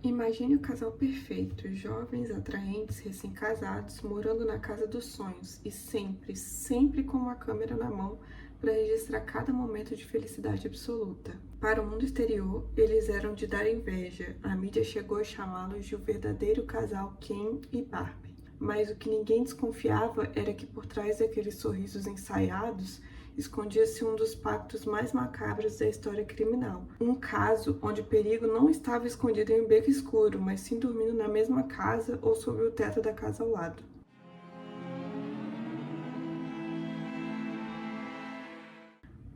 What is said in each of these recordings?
Imagine o casal perfeito, jovens, atraentes, recém-casados, morando na casa dos sonhos e sempre com uma câmera na mão para registrar cada momento de felicidade absoluta. Para o mundo exterior, eles eram de dar inveja. A mídia chegou a chamá-los de o verdadeiro casal Ken e Barbie. Mas o que ninguém desconfiava era que por trás daqueles sorrisos ensaiados escondia-se um dos pactos mais macabros da história criminal. Um caso onde o perigo não estava escondido em um beco escuro, mas sim dormindo na mesma casa ou sob o teto da casa ao lado.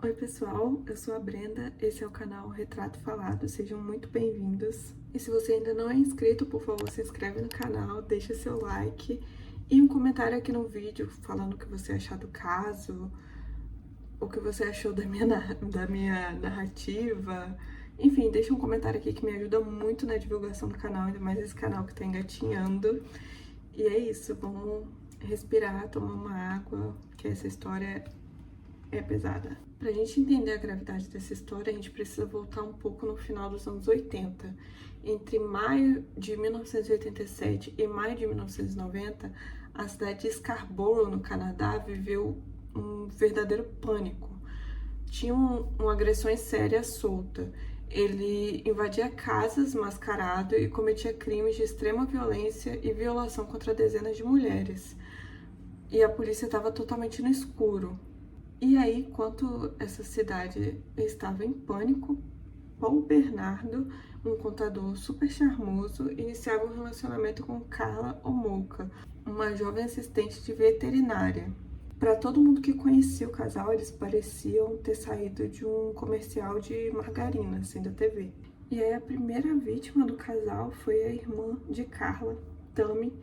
Oi pessoal, eu sou a Brenda, esse é o canal Retrato Falado, sejam muito bem-vindos. E se você ainda não é inscrito, por favor, se inscreve no canal, deixa seu like e um comentário aqui no vídeo falando o que você achou do caso, o que você achou da minha narrativa. Enfim, deixa um comentário aqui que me ajuda muito na divulgação do canal, ainda mais esse canal que tá engatinhando. E é isso, vamos respirar, tomar uma água, que essa história é pesada. Pra gente entender a gravidade dessa história, a gente precisa voltar um pouco no final dos anos 80. Entre maio de 1987 e maio de 1990, a cidade de Scarborough, no Canadá, viveu um verdadeiro pânico. Tinha uma agressão séria solta. Ele invadia casas mascarado e cometia crimes de extrema violência e violação contra dezenas de mulheres. E a polícia estava totalmente no escuro. E aí, enquanto essa cidade estava em pânico, Paul Bernardo, um contador super charmoso, iniciava um relacionamento com Carla Homolka, uma jovem assistente de veterinária. Para todo mundo que conhecia o casal, eles pareciam ter saído de um comercial de margarina, assim, da TV. E aí a primeira vítima do casal foi a irmã de Carla, Tammy,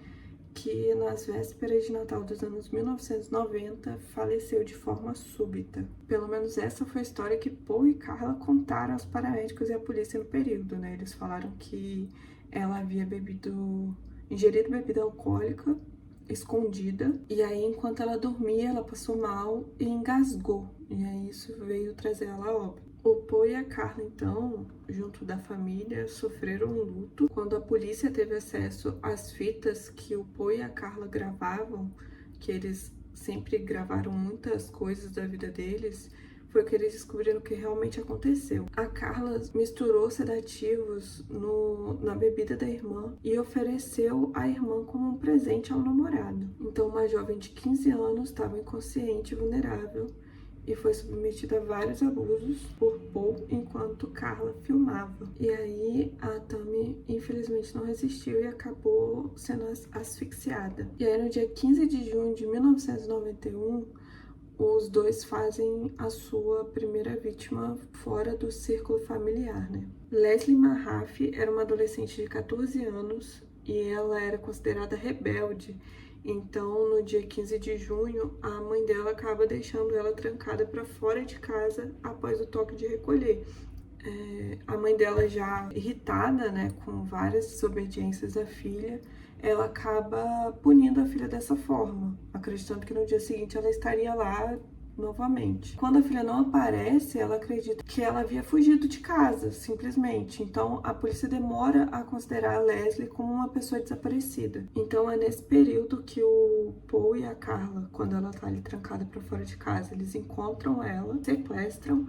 que nas vésperas de Natal dos anos 1990 faleceu de forma súbita. Pelo menos essa foi a história que Paul e Carla contaram aos paramédicos e à polícia no período, né? Eles falaram que ela havia ingerido bebida alcoólica escondida, e aí enquanto ela dormia, ela passou mal e engasgou, e aí isso veio trazer ela a óbito. O Paul e a Carla, então, junto da família, sofreram um luto. Quando a polícia teve acesso às fitas que o Paul e a Carla gravavam, que eles sempre gravaram muitas coisas da vida deles, foi que eles descobriram o que realmente aconteceu. A Carla misturou sedativos na bebida da irmã e ofereceu a irmã como um presente ao namorado. Então, uma jovem de 15 anos estava inconsciente e vulnerável e foi submetida a vários abusos por Paul enquanto Carla filmava. E aí a Tammy infelizmente não resistiu e acabou sendo asfixiada. E aí no dia 15 de junho de 1991, os dois fazem a sua primeira vítima fora do círculo familiar, né? Leslie Mahaffey era uma adolescente de 14 anos e ela era considerada rebelde. Então, no dia 15 de junho, a mãe dela acaba deixando ela trancada para fora de casa após o toque de recolher. A mãe dela, já irritada, né, com várias desobediências da filha, ela acaba punindo a filha dessa forma, acreditando que no dia seguinte ela estaria lá novamente. Quando a filha não aparece, ela acredita que ela havia fugido de casa, simplesmente. Então, a polícia demora a considerar a Leslie como uma pessoa desaparecida. Então, é nesse período que o Paul e a Carla, quando ela tá ali trancada para fora de casa, eles encontram ela, sequestram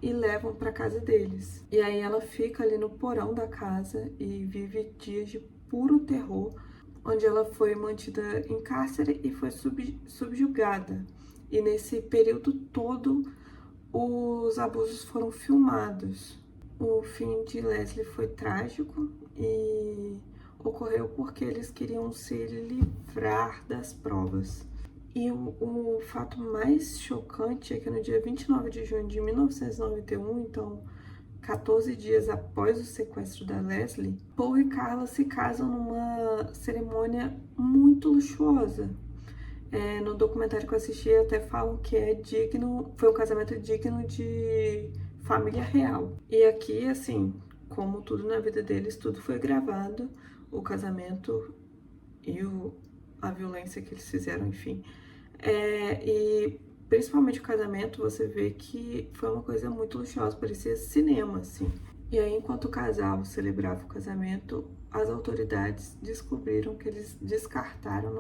e levam para casa deles. E aí ela fica ali no porão da casa e vive dias de puro terror, onde ela foi mantida em cárcere e foi subjugada. E nesse período todo, os abusos foram filmados. O fim de Leslie foi trágico e ocorreu porque eles queriam se livrar das provas. E o fato mais chocante é que no dia 29 de junho de 1991, então 14 dias após o sequestro da Leslie, Paul e Carla se casam numa cerimônia muito luxuosa. No documentário que eu assisti até falam que foi um casamento digno de família real. E aqui, assim, como tudo na vida deles, tudo foi gravado, o casamento e a violência que eles fizeram, enfim. E principalmente o casamento, você vê que foi uma coisa muito luxuosa, parecia cinema, assim. E aí, enquanto o casal celebrava o casamento, as autoridades descobriram que eles descartaram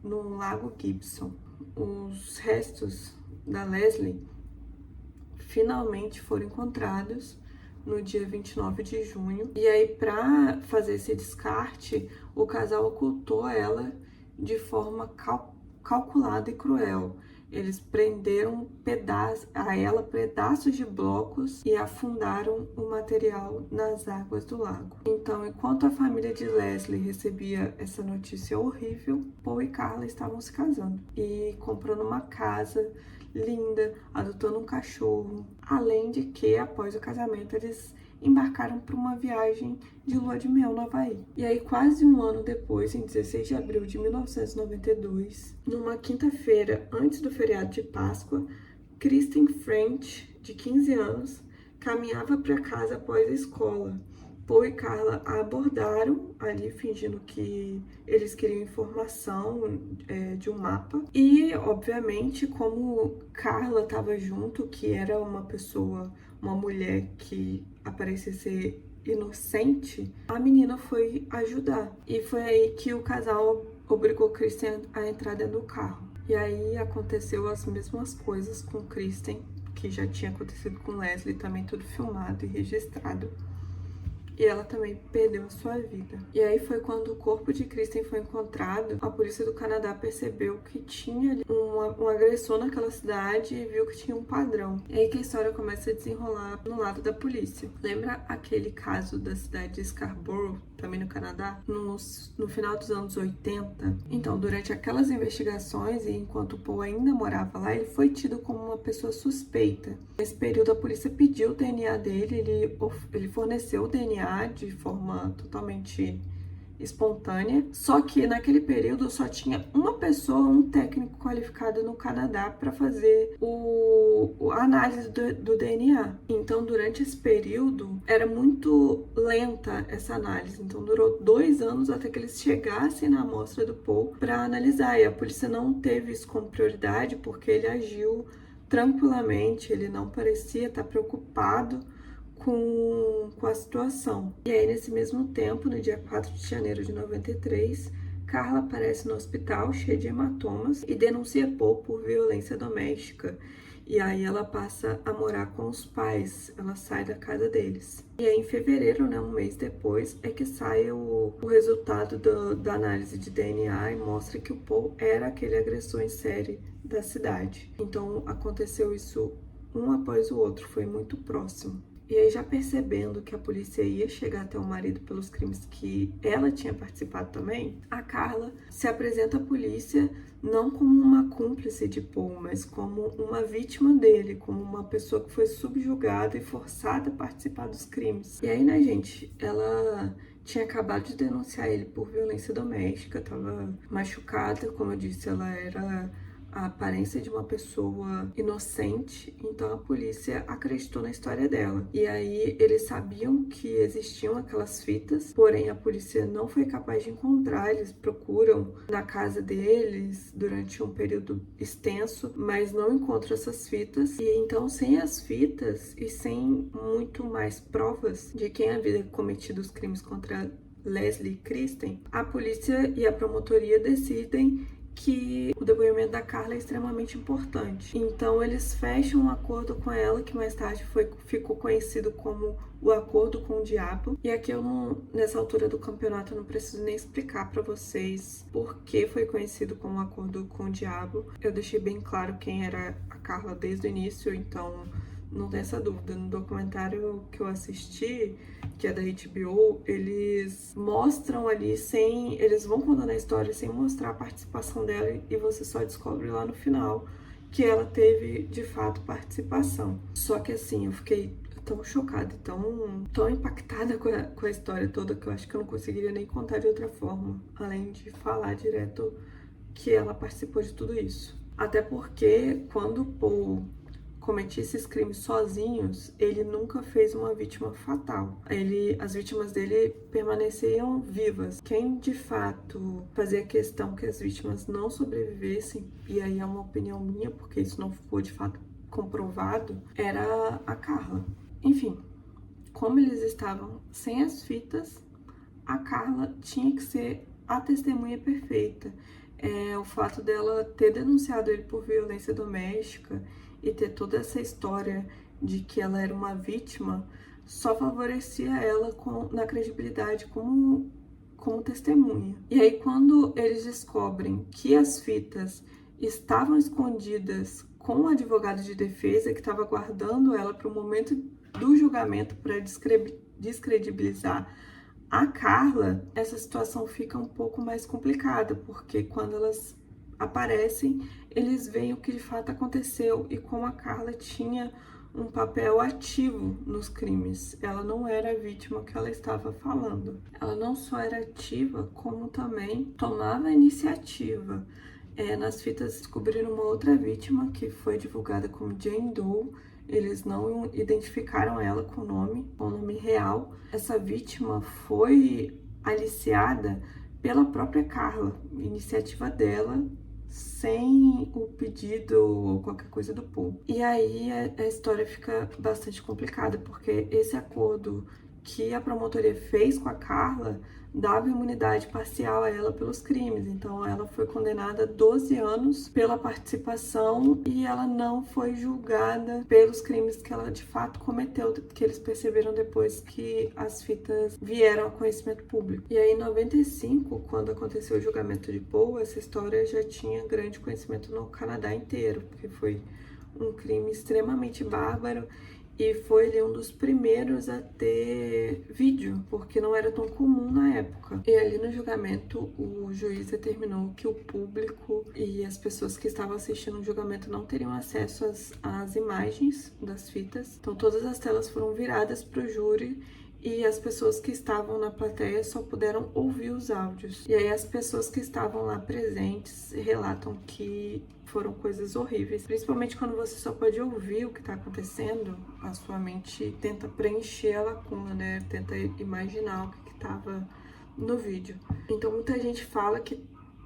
no Lago Gibson. Os restos da Leslie finalmente foram encontrados no dia 29 de junho. E aí, para fazer esse descarte, o casal ocultou ela de forma calculada e cruel. Eles prenderam a ela pedaços de blocos e afundaram o material nas águas do lago. Então, enquanto a família de Leslie recebia essa notícia horrível, Paul e Carla estavam se casando e comprando uma casa linda, adotando um cachorro. Além de que, após o casamento, eles embarcaram para uma viagem de lua de mel no Havaí. E aí, quase um ano depois, em 16 de abril de 1992, numa quinta-feira antes do feriado de Páscoa, Kristen French, de 15 anos, caminhava para casa após a escola. Paul e Carla a abordaram ali, fingindo que eles queriam informação de um mapa. E, obviamente, como Carla estava junto, que era uma mulher que parecia ser inocente, a menina foi ajudar. E foi aí que o casal obrigou Kristen a entrar dentro do carro. E aí aconteceu as mesmas coisas com Kristen, que já tinha acontecido com Leslie, também tudo filmado e registrado. E ela também perdeu a sua vida. E aí foi quando o corpo de Kristen foi encontrado, a polícia do Canadá percebeu que tinha um agressor naquela cidade e viu que tinha um padrão. E aí que a história começa a desenrolar no lado da polícia. Lembra aquele caso da cidade de Scarborough, também no Canadá, no final dos anos 80? Então, durante aquelas investigações e enquanto o Paul ainda morava lá, ele foi tido como uma pessoa suspeita. Nesse período, a polícia pediu o DNA dele, ele forneceu o DNA de forma totalmente espontânea, só que naquele período só tinha uma pessoa, um técnico qualificado no Canadá para fazer a análise do DNA. Então, durante esse período, era muito lenta essa análise, então durou 2 anos até que eles chegassem na amostra do Paul para analisar, e a polícia não teve isso como prioridade porque ele agiu tranquilamente, ele não parecia estar preocupado com a situação. E aí, nesse mesmo tempo, no dia 4 de janeiro de 93, Carla aparece no hospital cheia de hematomas e denuncia Paul por violência doméstica. E aí ela passa a morar com os pais, ela sai da casa deles. E aí, em fevereiro, né, um mês depois, é que sai o resultado da análise de DNA e mostra que o Paul era aquele agressor em série da cidade. Então, aconteceu isso um após o outro, foi muito próximo. E aí, já percebendo que a polícia ia chegar até o marido pelos crimes que ela tinha participado também, a Carla se apresenta à polícia não como uma cúmplice de Paul, mas como uma vítima dele, como uma pessoa que foi subjugada e forçada a participar dos crimes. E aí, né, gente, ela tinha acabado de denunciar ele por violência doméstica, estava machucada, como eu disse, ela era a aparência de uma pessoa inocente, então a polícia acreditou na história dela. E aí eles sabiam que existiam aquelas fitas, porém a polícia não foi capaz de encontrar, eles procuram na casa deles durante um período extenso, mas não encontram essas fitas. E então, sem as fitas e sem muito mais provas de quem havia cometido os crimes contra Leslie e Kristen, a polícia e a promotoria decidem que o depoimento da Carla é extremamente importante. Então, eles fecham um acordo com ela, que mais tarde ficou conhecido como o Acordo com o Diabo. E aqui nessa altura do campeonato, eu não preciso nem explicar para vocês por que foi conhecido como Acordo com o Diabo. Eu deixei bem claro quem era a Carla desde o início, então não tem essa dúvida. No documentário que eu assisti, que é da HBO, eles mostram ali eles vão contando a história sem mostrar a participação dela e você só descobre lá no final que ela teve, de fato, participação. Só que assim, eu fiquei tão chocada, tão impactada com a história toda que eu acho que eu não conseguiria nem contar de outra forma, além de falar direto que ela participou de tudo isso. Até porque quando o Paul cometia esses crimes sozinhos, ele nunca fez uma vítima fatal. As vítimas dele permaneciam vivas. Quem de fato fazia questão que as vítimas não sobrevivessem, e aí é uma opinião minha, porque isso não foi de fato comprovado, era a Carla. Enfim, como eles estavam sem as fitas, a Carla tinha que ser a testemunha perfeita. O fato dela ter denunciado ele por violência doméstica e ter toda essa história de que ela era uma vítima só favorecia ela na credibilidade como testemunha. E aí, quando eles descobrem que as fitas estavam escondidas com o advogado de defesa que estava guardando ela para o momento do julgamento para descredibilizar a Carla, essa situação fica um pouco mais complicada, porque quando elas aparecem, eles veem o que de fato aconteceu e como a Carla tinha um papel ativo nos crimes. Ela não era a vítima que ela estava falando. Ela não só era ativa, como também tomava a iniciativa. Nas fitas descobriram uma outra vítima que foi divulgada como Jane Doe. Eles não identificaram ela com o nome real. Essa vítima foi aliciada pela própria Carla, iniciativa dela, sem o pedido ou qualquer coisa do Paul. E aí a história fica bastante complicada, porque esse acordo que a promotoria fez com a Carla dava imunidade parcial a ela pelos crimes. Então ela foi condenada a 12 anos pela participação e ela não foi julgada pelos crimes que ela de fato cometeu, que eles perceberam depois que as fitas vieram ao conhecimento público. E aí em 95, quando aconteceu o julgamento de Paul, essa história já tinha grande conhecimento no Canadá inteiro, porque foi um crime extremamente bárbaro. E foi ele um dos primeiros a ter vídeo, porque não era tão comum na época. E ali no julgamento, o juiz determinou que o público e as pessoas que estavam assistindo o julgamento não teriam acesso às imagens das fitas. Então todas as telas foram viradas para o júri e as pessoas que estavam na plateia só puderam ouvir os áudios. E aí as pessoas que estavam lá presentes relatam que foram coisas horríveis, principalmente quando você só pode ouvir o que tá acontecendo, a sua mente tenta preencher a lacuna, né? Tenta imaginar o que tava no vídeo. Então muita gente fala que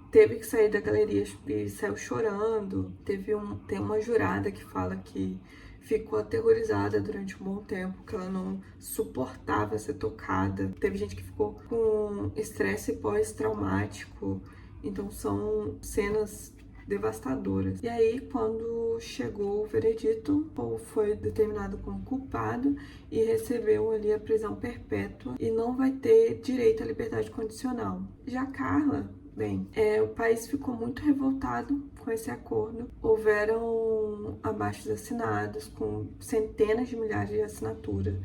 teve que sair da galeria e saiu chorando. Tem uma jurada que fala que ficou aterrorizada durante um bom tempo, que ela não suportava ser tocada. Teve gente que ficou com estresse pós-traumático. Então são cenas devastadoras. E aí, quando chegou o veredito, Paul foi determinado como culpado e recebeu ali a prisão perpétua e não vai ter direito à liberdade condicional. Já Carla, bem, o país ficou muito revoltado com esse acordo. Houveram abaixo-assinados com centenas de milhares de assinaturas,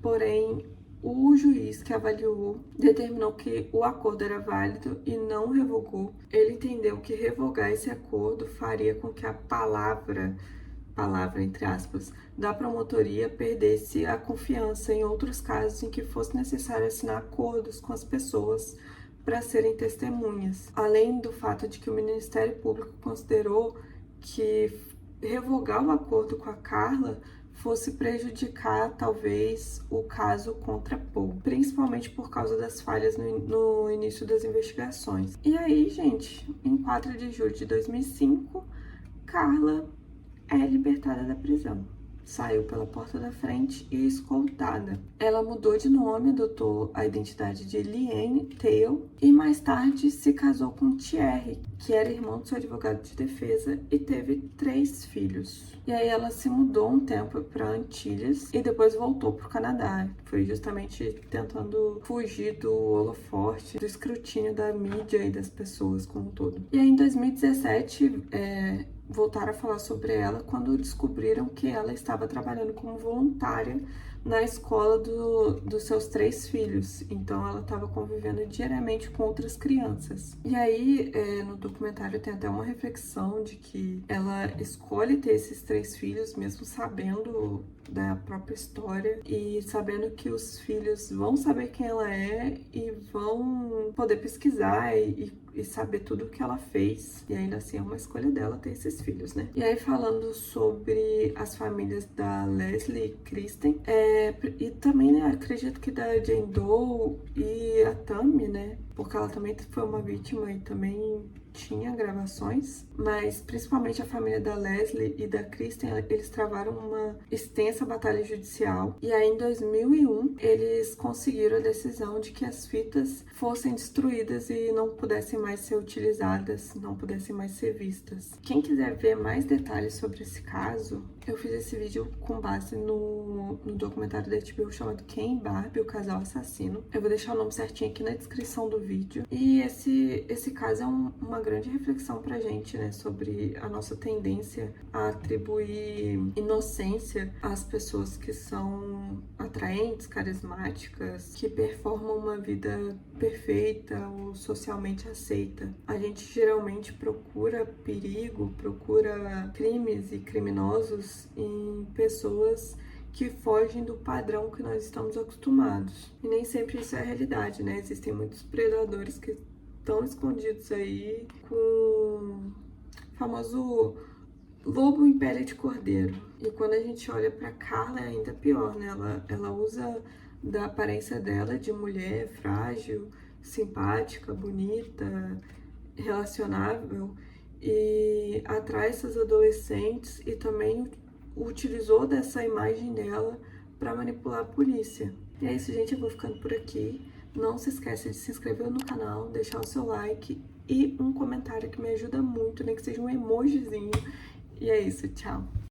porém o juiz que avaliou determinou que o acordo era válido e não revogou. Ele entendeu que revogar esse acordo faria com que a palavra entre aspas, da promotoria perdesse a confiança em outros casos em que fosse necessário assinar acordos com as pessoas para serem testemunhas. Além do fato de que o Ministério Público considerou que revogar o acordo com a Carla fosse prejudicar, talvez, o caso contra Paul, principalmente por causa das falhas no início das investigações. E aí, gente, em 4 de julho de 2005, Carla é libertada da prisão. Saiu pela porta da frente e escoltada. Ela mudou de nome, adotou a identidade de Liane Tail e mais tarde se casou com Thierry, que era irmão do seu advogado de defesa, e teve 3 filhos. E aí ela se mudou um tempo para Antilhas e depois voltou para o Canadá. Foi justamente tentando fugir do holofote, do escrutínio da mídia e das pessoas como um todo. E aí em 2017, voltaram a falar sobre ela quando descobriram que ela estava trabalhando como voluntária na escola dos seus 3 filhos. Então ela estava convivendo diariamente com outras crianças. E aí no documentário tem até uma reflexão de que ela escolhe ter esses 3 filhos mesmo sabendo da própria história e sabendo que os filhos vão saber quem ela é e vão poder pesquisar e saber tudo o que ela fez. E ainda assim é uma escolha dela ter esses filhos, né? E aí falando sobre as famílias da Leslie e Kristen, e também, né, acredito que da Jane Doe e a Tammy, né? Porque ela também foi uma vítima e também tinha gravações, mas principalmente a família da Leslie e da Kristen, eles travaram uma extensa batalha judicial, e aí em 2001 eles conseguiram a decisão de que as fitas fossem destruídas e não pudessem mais ser utilizadas, não pudessem mais ser vistas. Quem quiser ver mais detalhes sobre esse caso, eu fiz esse vídeo com base no documentário da HBO chamado Ken e Barbie, o casal assassino. Eu vou deixar o nome certinho aqui na descrição do vídeo. E esse caso é uma grande reflexão pra gente, né, sobre a nossa tendência a atribuir inocência às pessoas que são atraentes, carismáticas, que performam uma vida perfeita ou socialmente aceita. A gente geralmente procura perigo, procura crimes e criminosos em pessoas que fogem do padrão que nós estamos acostumados. E nem sempre isso é a realidade, né? Existem muitos predadores que estão escondidos aí com o famoso lobo em pele de cordeiro. E quando a gente olha pra Carla é ainda pior, né? Ela usa da aparência dela de mulher frágil, simpática, bonita, relacionável, e atrai essas adolescentes e também utilizou dessa imagem dela para manipular a polícia. E é isso, gente, eu vou ficando por aqui. Não se esqueça de se inscrever no canal, deixar o seu like e um comentário que me ajuda muito, nem que seja um emojizinho. E é isso, tchau!